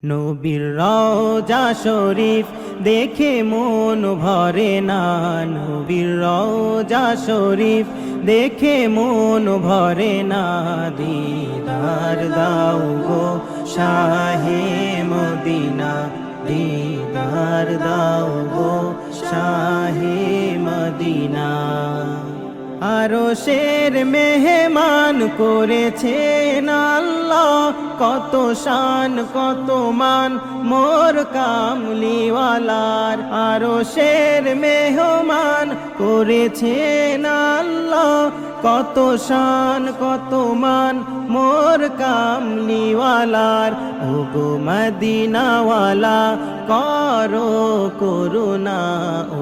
নবীর রওজা শরীফ দেখে মন ভরে না, নবীর রওজা শরীফ দেখে মন ভরে না। দিদার দাও গো শাহে মদিনা, দিদার দাও গো শাহে মদিনা। আরশের মেহমান করেছেন আল্লাহ, কত শান কত মান মোর কামলিওয়ালার। আরশের মেহমান করেছেন আল্লাহ, কত শান কত মান মোর কামলিওয়ালার। ওগো মদিনাওয়ালা করো করুণা,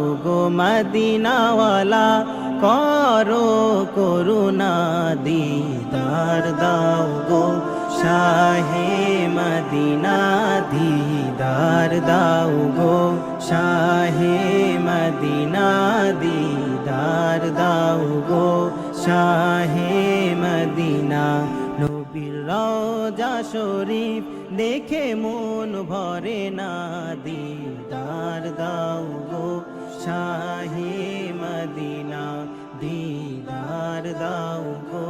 ওগো মদিনাওয়ালা করো করুণা। দিদার দাও গো শাহে মদিনা, দিদার দাও গো শাহে মদিনা, দিদার দাও গো শাহে মদিনা। নবীর রওজা শরীফ দেখে মন ভরে না, দিদার দাও গো শাহে মদিনা, দিদার দাও গো